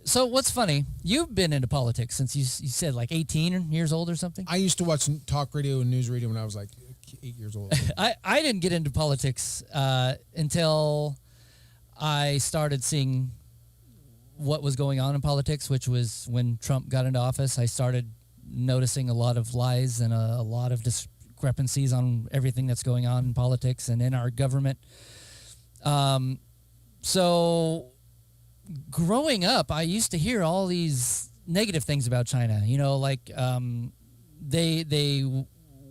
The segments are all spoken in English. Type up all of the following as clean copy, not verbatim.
So what's funny? You've been into politics since you said like 18 years old or something. I used to watch talk radio and news radio when I was like 8 years old. I didn't get into politics until I started seeing what was going on in politics, which was when Trump got into office. I started noticing a lot of lies and a lot of discrepancies on everything that's going on in politics and in our government. So growing up, I used to hear all these negative things about China. You know, like they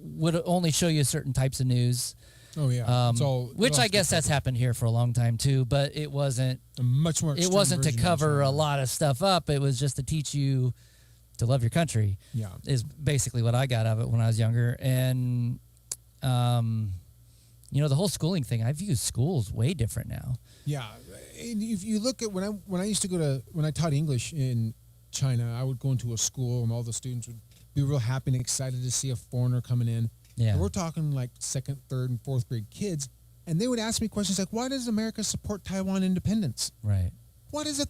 would only show you certain types of news. Oh yeah, which I guess that's happened here for a long time too. But it wasn't much more. It wasn't to cover a lot of stuff up. It was just to teach you to love your country. Yeah, is basically what I got out of it when I was younger. And you know, the whole schooling thing. I view schools way different now. Yeah, and if you look at when I used to go to when I taught English in China, I would go into a school and all the students would be real happy and excited to see a foreigner coming in. Yeah, and we're talking like 2nd, 3rd, and 4th grade kids, and they would ask me questions like, "Why does America support Taiwan independence?" Right. Why does a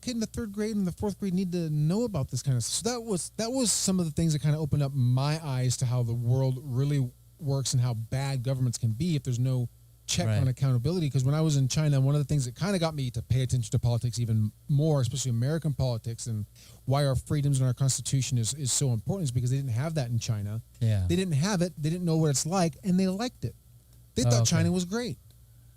kid in the 3rd grade and the 4th grade need to know about this kind of stuff? So that was some of the things that kind of opened up my eyes to how the world really works and how bad governments can be if there's no check on accountability. Because when I was in China, one of the things that kind of got me to pay attention to politics even more, especially American politics, and why our freedoms and our Constitution is so important, is because they didn't have that in China. Yeah. They didn't have it. They didn't know what it's like, and they liked it. They thought China was great.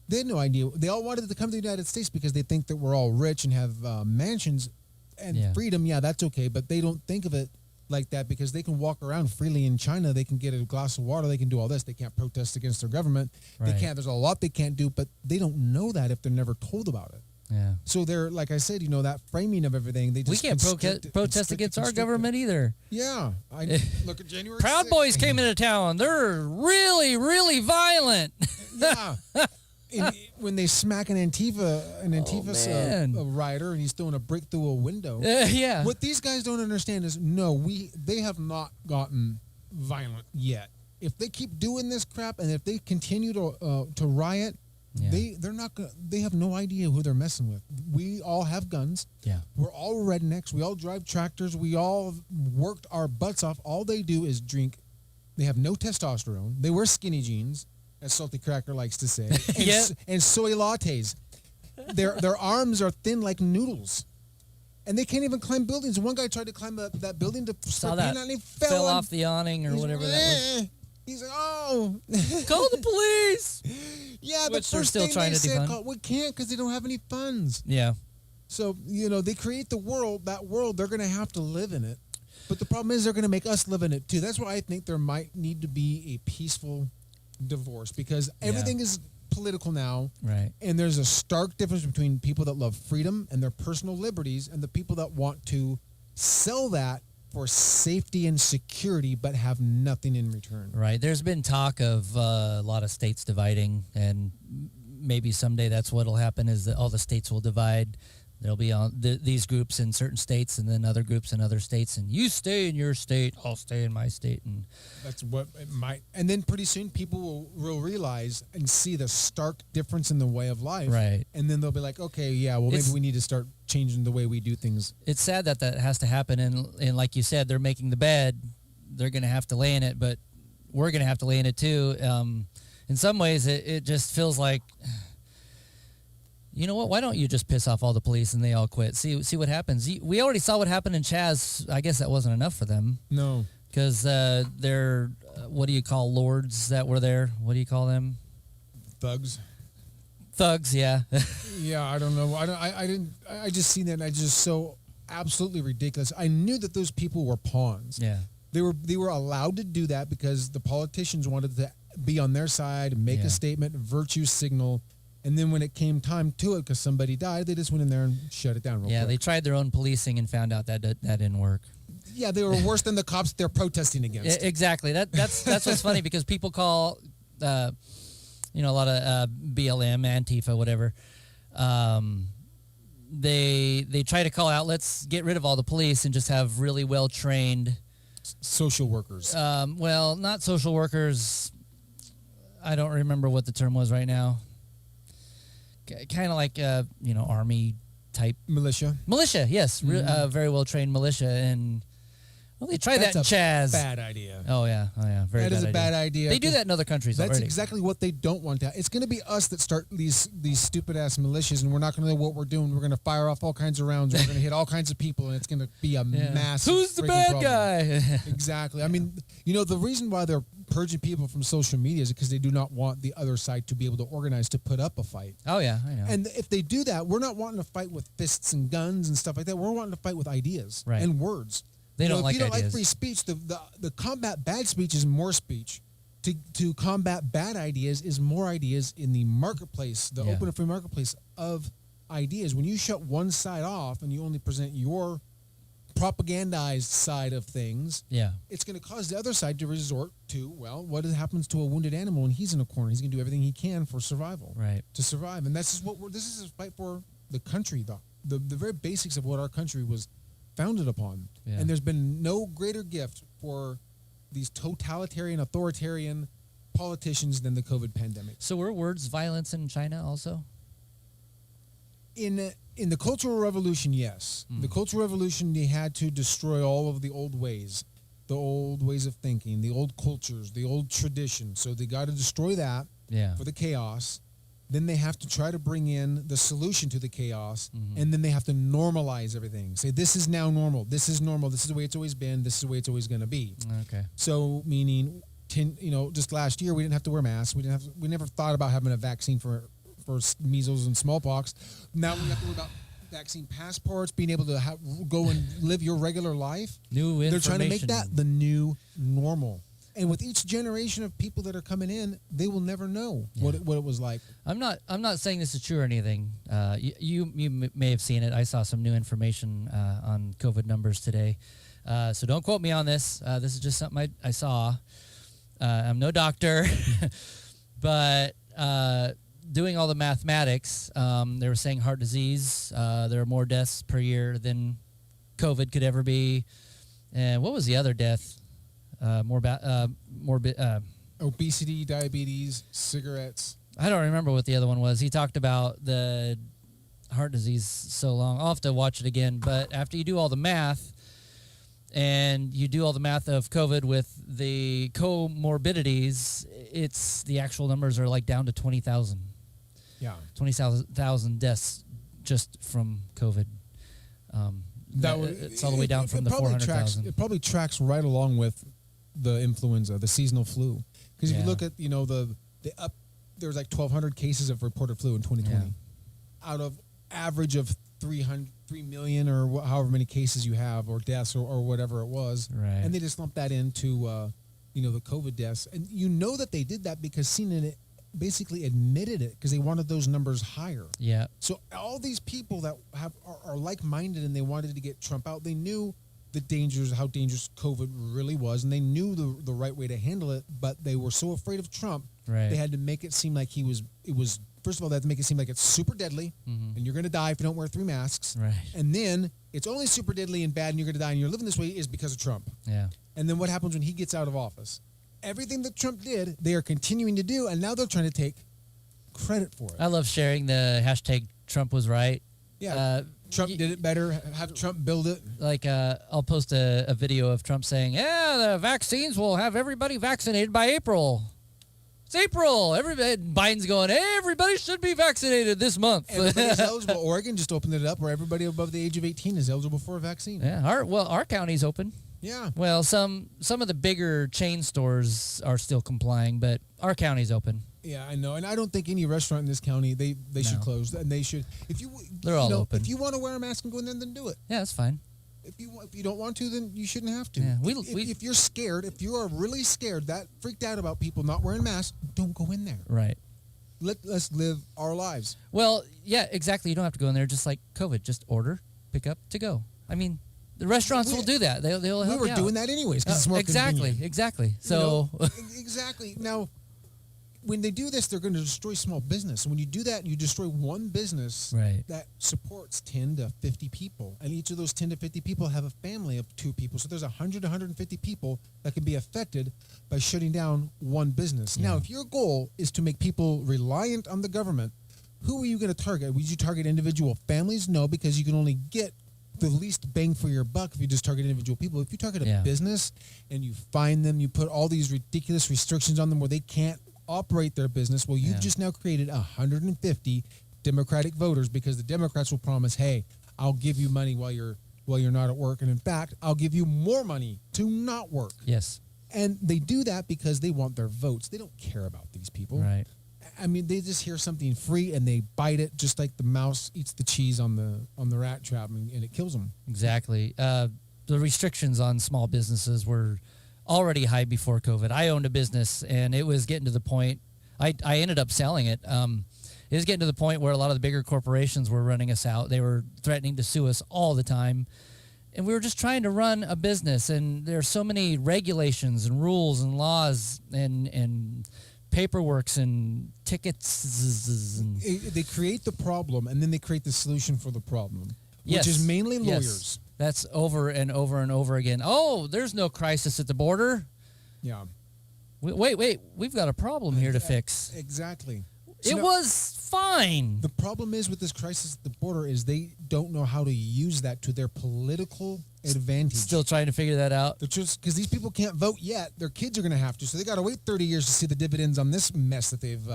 They had no idea. They all wanted to come to the United States because they think that we're all rich and have mansions and freedom. Yeah, that's okay, but they don't think of it like that because they can walk around freely in China. They can get a glass of water. They can do all this. They can't protest against their government. They can't. There's a lot they can't do, but they don't know that if they're never told about it. Yeah. So they're, like I said, you know, that framing of everything. They just we can't protest against our government either. Yeah. I look at January Proud 6th. Boys came into town. They're really, really violent. Yeah. When they smack an Antifa rider and he's throwing a brick through a window. Yeah. What these guys don't understand is they have not gotten violent yet. If they keep doing this crap and if they continue to riot, they're not gonna. They have no idea who they're messing with. We all have guns. Yeah. We're all rednecks. We all drive tractors. We all worked our butts off. All they do is drink. They have no testosterone. They wear skinny jeans, as Salty Cracker likes to say, and soy lattes. Their arms are thin like noodles, and they can't even climb buildings. One guy tried to climb that building to saw that and he fell off the awning or whatever that was. He's like, oh, call the police. Yeah, which the they're first still thing trying they to said, defund. We can't because they don't have any funds. Yeah. So they create the world. That world, they're going to have to live in it. But the problem is they're going to make us live in it too. That's why I think there might need to be a peaceful divorce, because everything is political now, right? And there's a stark difference between people that love freedom and their personal liberties and the people that want to sell that for safety and security but have nothing in return. Right. There's been talk of a lot of states dividing, and maybe someday that's what'll happen, is that all the states will divide. There'll be these groups in certain states and then other groups in other states, and you stay in your state, I'll stay in my state. And that's what it might. And then pretty soon people will realize and see the stark difference in the way of life. Right. And then they'll be like, okay, yeah, well, maybe we need to start changing the way we do things. It's sad that has to happen. And like you said, they're making the bed. They're going to have to lay in it, but we're going to have to lay in it too. In some ways, it just feels like, you know what? Why don't you just piss off all the police and they all quit? See what happens. We already saw what happened in Chaz. I guess that wasn't enough for them. No, because they're what do you call lords that were there? What do you call them? Thugs. Thugs, yeah. Yeah, I don't know. I just seen that, and I just so absolutely ridiculous. I knew that those people were pawns. Yeah, they were allowed to do that because the politicians wanted to be on their side, make a statement, virtue signal. And then when it came time to it, because somebody died, they just went in there and shut it down real quick. Yeah, they tried their own policing and found out that didn't work. Yeah, they were worse than the cops they're protesting against. Exactly. That's what's funny, because people call, a lot of BLM, Antifa, whatever. They try to call out, let's get rid of all the police and just have really well-trained social workers. Well, not social workers. I don't remember what the term was right now. Kind of like, Army type Militia. militia. Yes, very well trained militia, and well, they try that in That's a Chaz. bad idea. Oh yeah, very That bad is a idea. bad idea. They do that in other countries That's already. exactly what they don't want to. It's going to be us that start these stupid ass militias, and we're not going to know what we're doing. We're going to fire off all kinds of rounds. We're going to hit all kinds of people, and it's going to be a massive. Who's the freaking bad problem. guy? Exactly. I mean, the reason why they're purging people from social media is because they do not want the other side to be able to organize to put up a fight. Oh yeah, I know. And if they do that, we're not wanting to fight with fists and guns and stuff like that. We're wanting to fight with ideas and words. They don't if like you don't ideas. like free speech, the combat bad speech is more speech. To combat bad ideas is more ideas in the marketplace, the open and free marketplace of ideas. When you shut one side off and you only present your propagandized side of things, it's going to cause the other side to resort to, well, what happens to a wounded animal when he's in a corner? He's going to do everything he can for survival, to survive. And this is a fight for the country, the very basics of what our country was founded upon. And there's been no greater gift for these totalitarian, authoritarian politicians than the COVID pandemic. So were words violence in China also? In the Cultural Revolution, yes. The Cultural Revolution, they had to destroy all of the old ways of thinking, the old cultures, the old traditions. So they got to destroy that for the chaos. Then they have to try to bring in the solution to the chaos, and then they have to normalize everything. Say, this is now normal. This is normal. This is the way it's always been. This is the way it's always going to be. Okay. So, meaning, just last year we didn't have to wear masks. We never thought about having a vaccine for measles and smallpox. Now we have to worry about vaccine passports, being able to go and live your regular life. New information. They're trying to make that the new normal. And with each generation of people that are coming in, they will never know what it was like. I'm not saying this is true or anything. You may have seen it. I saw some new information on COVID numbers today. So don't quote me on this. This is just something I saw. I'm no doctor, but doing all the mathematics, they were saying heart disease. There are more deaths per year than COVID could ever be. And what was the other death? Obesity, diabetes, cigarettes. I don't remember what the other one was. He talked about the heart disease so long. I'll have to watch it again. But after you do all the math, and you do all the math of COVID with the comorbidities, the actual numbers are like down to 20,000. Yeah. 20,000 deaths just from COVID. It's all the way down from the 400,000. It probably tracks right along with the influenza, the seasonal flu. Because if you look at, there was like 1,200 cases of reported flu in 2020 out of average of 3 million or however many cases you have or deaths or whatever it was. Right. And they just lumped that into, the COVID deaths. And that they did that because CNN basically admitted it because they wanted those numbers higher. Yeah. So all these people that are like-minded and they wanted to get Trump out, they knew the dangers, how dangerous COVID really was, and they knew the right way to handle it, but they were so afraid of Trump, they had to make it seem like first of all, they had to make it seem like it's super deadly, and you're going to die if you don't wear 3 masks. Right. And then it's only super deadly and bad and you're going to die and you're living this way is because of Trump. Yeah. And then what happens when he gets out of office? Everything that Trump did, they are continuing to do, and now they're trying to take credit for it. I love sharing the hashtag Trump was right. Yeah. Trump did it better. Have Trump build it. Like, I'll post a video of Trump saying, the vaccines will have everybody vaccinated by April. It's April. Biden's going, everybody should be vaccinated this month. Everybody's eligible. Oregon just opened it up where everybody above the age of 18 is eligible for a vaccine. Yeah. Our county's open. Yeah. Well, some of the bigger chain stores are still complying, but our county's open. Yeah, I know, and I don't think any restaurant in this county they should close, and they should. They're all open. If you want to wear a mask and go in there, then do it. Yeah, that's fine. If you don't want to, then you shouldn't have to. Yeah, if you're scared, if you are really scared, that freaked out about people not wearing masks, don't go in there. Right. Let's live our lives. Well, yeah, exactly. You don't have to go in there. Just like COVID, just order, pick up, to go. I mean, the restaurants will do that. They'll help you out. We were doing that anyways because it's more convenient. Exactly. So exactly. Now, when they do this, they're going to destroy small business. And when you do that, you destroy one business that supports 10 to 50 people. And each of those 10 to 50 people have a family of 2 people. So there's 100 to 150 people that can be affected by shutting down one business. Yeah. Now, if your goal is to make people reliant on the government who are you going to target? Would you target individual families? No, because you can only get the least bang for your buck if you just target individual people. If you target a business and you fine them, you put all these ridiculous restrictions on them where they can't operate their business. Well, you've just now created 150 Democratic voters because the Democrats will promise, hey, I'll give you money while you're not at work. And in fact, I'll give you more money to not work. Yes. And they do that because they want their votes. They don't care about these people. Right. I mean, they just hear something free and they bite it just like the mouse eats the cheese on the rat trap and it kills them. Exactly. The restrictions on small businesses were already high before COVID. I owned a business and it was getting to the point, I ended up selling it. It was getting to the point where a lot of the bigger corporations were running us out. They were threatening to sue us all the time. And we were just trying to run a business, and there are so many regulations and rules and laws and paperworks and tickets. And they create the problem, and then they create the solution for the problem, which is mainly lawyers. Yes. That's over and over and over again. Oh, there's no crisis at the border. Yeah. Wait. We've got a problem here to fix. Exactly. So it was fine. The problem is with this crisis at the border is they don't know how to use that to their political advantage. Still trying to figure that out. Because these people can't vote yet. Their kids are going to have to. So they got to wait 30 years to see the dividends on this mess that they've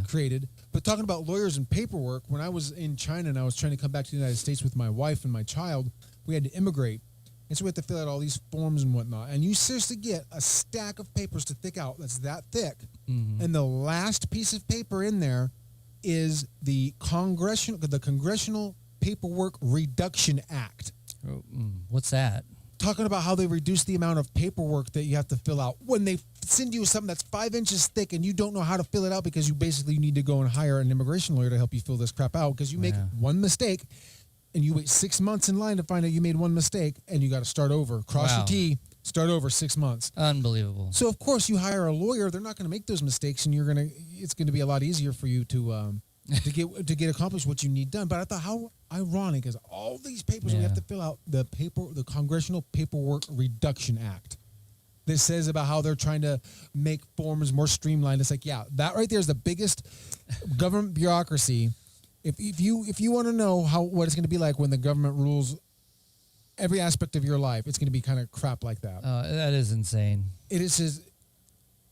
created. But talking about lawyers and paperwork, when I was in China and I was trying to come back to the United States with my wife and my child, we had to immigrate. And so we had to fill out all these forms and whatnot. And you seriously get a stack of papers to thick out that's that thick. Mm-hmm. And the last piece of paper in there is the Congressional Paperwork Reduction Act. What's that? Talking about how they reduce the amount of paperwork that you have to fill out. When they send you something that's 5 inches thick and you don't know how to fill it out because you basically need to go and hire an immigration lawyer to help you fill this crap out because you make one mistake. And you wait 6 months in line to find out you made one mistake, and you got to start over. Cross your T, start over 6 months. Unbelievable. So of course you hire a lawyer. They're not going to make those mistakes, and it's going to be a lot easier for you to get accomplished what you need done. But I thought how ironic is all these papers we have to fill out the Congressional Paperwork Reduction Act. This says about how they're trying to make forms more streamlined. It's like that right there is the biggest government bureaucracy. If you want to know what it's going to be like when the government rules every aspect of your life, it's going to be kind of crap like that. That is insane. It is just,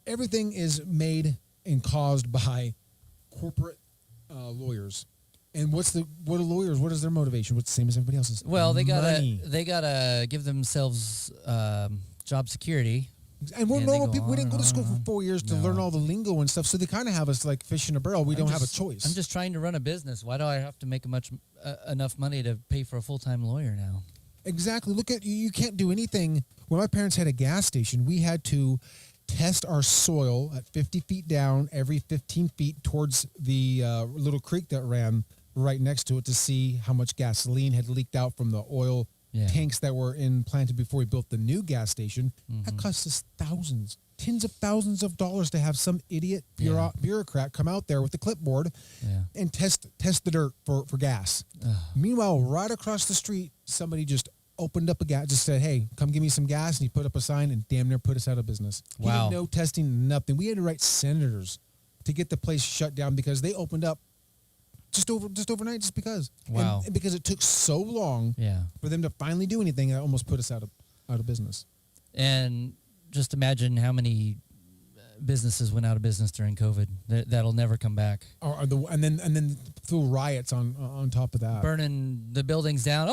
everything is made and caused by corporate lawyers. And what are lawyers? What is their motivation? What's the same as everybody else's? Well, they Money. gotta give themselves job security. And we're normal people. We didn't go to school for 4 years to learn all the lingo and stuff. So they kind of have us like fish in a barrel. We don't have a choice. I'm just trying to run a business. Why do I have to make enough money to pay for a full-time lawyer now? Exactly. Look at you can't do anything. When my parents had a gas station, we had to test our soil at 50 feet down every 15 feet towards the little creek that ran right next to it to see how much gasoline had leaked out from the oil tanks that were implanted before we built the new gas station. That cost us tens of thousands of dollars to have some idiot bureaucrat come out there with the clipboard and test the dirt for gas. Meanwhile, right across the street, somebody just opened up just said, hey, come give me some gas. And he put up a sign and damn near put us out of business. Wow. No testing, nothing. We had to write senators to get the place shut down because they opened up just overnight, just because. Wow. And because it took so long for them to finally do anything, it almost put us out of business. And just imagine how many businesses went out of business during COVID. That'll never come back. And then through riots on top of that, burning the buildings down.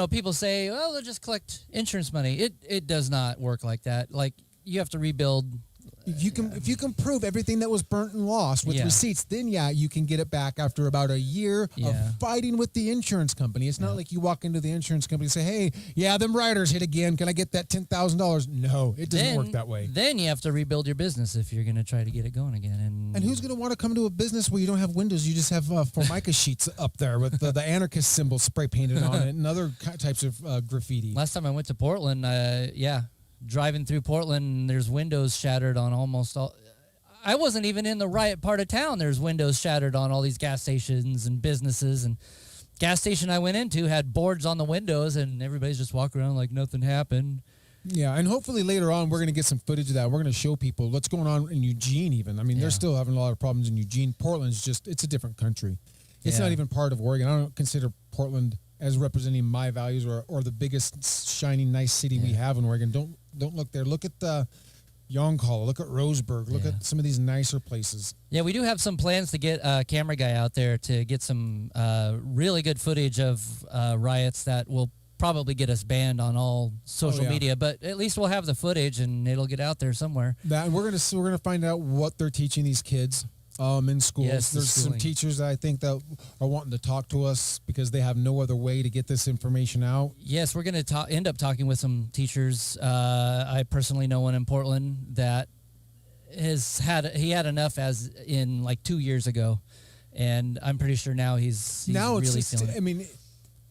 People say, well, they'll just collect insurance money. It does not work like that. Like, you have to rebuild. If you can prove everything that was burnt and lost with receipts, then you can get it back after about a year of fighting with the insurance company. It's not like you walk into the insurance company and say, hey, them riders hit again. Can I get that $10,000? No, it doesn't work that way. Then you have to rebuild your business if you're going to try to get it going again. And who's going to want to come to a business where you don't have windows? You just have Formica sheets up there with the anarchist symbol spray painted on it and other types of graffiti. Last time I went to Portland, driving through Portland, there's windows shattered on almost all. I wasn't even in the riot part of town. There's windows shattered on all these gas stations and businesses. And gas station I went into had boards on the windows, and everybody's just walking around like nothing happened. Yeah, and hopefully later on we're going to get some footage of that. We're going to show people what's going on in Eugene even. I mean, they're still having a lot of problems in Eugene. Portland's just, it's a different country. It's not even part of Oregon. I don't consider Portland as representing my values or the biggest, shining, nice city we have in Oregon. Don't look there. Look at the Yoncalla. Look at Roseburg. Look at some of these nicer places. Yeah, we do have some plans to get a camera guy out there to get some really good footage of riots that will probably get us banned on all social media, but at least we'll have the footage and it'll get out there somewhere. That, and we're gonna find out what they're teaching these kids in schools. Yes, there's some teachers that I think that are wanting to talk to us because they have no other way to get this information out. Yes, we're going to end up talking with some teachers. I personally know one in Portland that he had enough as in like 2 years ago, and I'm pretty sure now he's now really it's just, feeling it. I mean,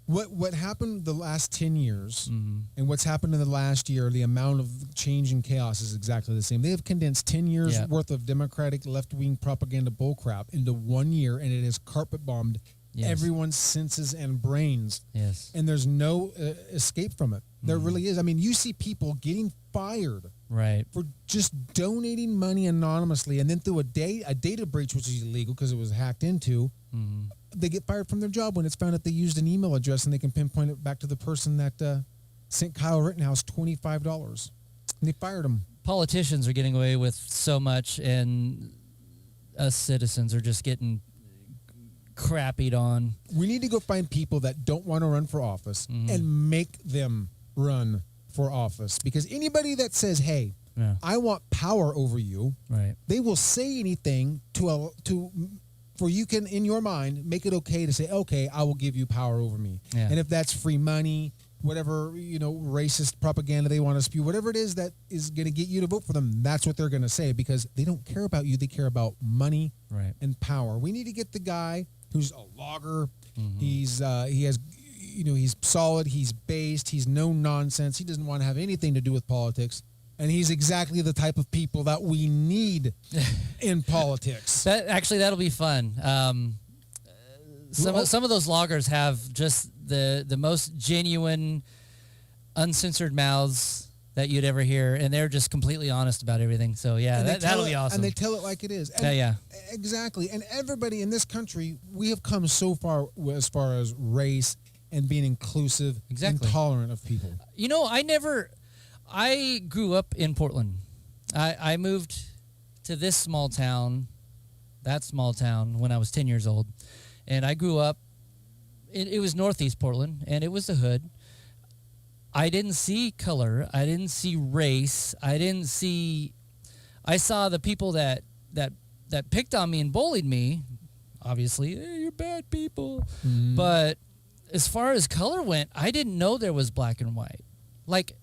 what happened the last 10 years and what's happened in the last year, the amount of change and chaos is exactly the same. They have condensed 10 years worth of Democratic left-wing propaganda bullcrap into 1 year, and it has carpet bombed everyone's senses and brains. Yes. And there's no escape from it. There really is. I mean, you see people getting fired for just donating money anonymously, and then through a data breach, which is illegal because it was hacked into, they get fired from their job when it's found that they used an email address and they can pinpoint it back to the person that sent Kyle Rittenhouse $25. And they fired him. Politicians are getting away with so much, and us citizens are just getting crappied on. We need to go find people that don't want to run for office and make them run for office. Because anybody that says, hey, I want power over you, they will say anything for you can, in your mind, make it okay to say, okay, I will give you power over me. Yeah. And if that's free money, whatever, racist propaganda they want to spew, whatever it is that is going to get you to vote for them, that's what they're going to say, because they don't care about you. They care about money and power. We need to get the guy who's a logger. He has, he's solid. He's based. He's no nonsense. He doesn't want to have anything to do with politics. And he's exactly the type of people that we need in politics. That'll be fun. Some of those loggers have just the most genuine, uncensored mouths that you'd ever hear, and they're just completely honest about everything. So that'll be awesome. And they tell it like it is. And exactly. And everybody in this country, we have come so far as far as race and being inclusive and tolerant of people. I grew up in Portland. I moved to that small town, when I was 10 years old. And I grew up, it was Northeast Portland, and it was the hood. I didn't see color. I didn't see race. I saw the people that picked on me and bullied me. Obviously, hey, you're bad people. But as far as color went, I didn't know there was black and white. Like,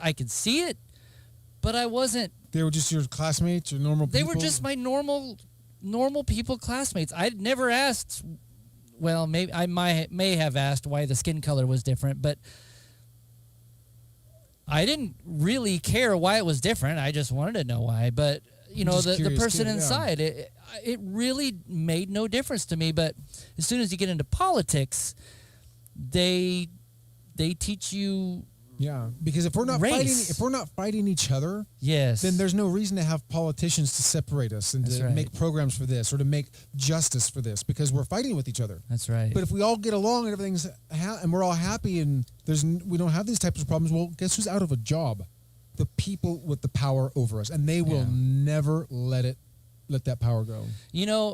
I could see it, but I wasn't. They were just your classmates or normal people? They were just my normal people, classmates. I'd never asked. Well, maybe I may have asked why the skin color was different, but I didn't really care why it was different. I just wanted to know why. But the person inside, it really made no difference to me. But as soon as you get into politics, they teach you. Yeah, because if we're not fighting each other, then there's no reason to have politicians to separate us and to make programs for this or to make justice for this, because we're fighting with each other. That's right. But if we all get along and everything's and we're all happy and we don't have these types of problems, well, guess who's out of a job? The people with the power over us, and they will never let that power go.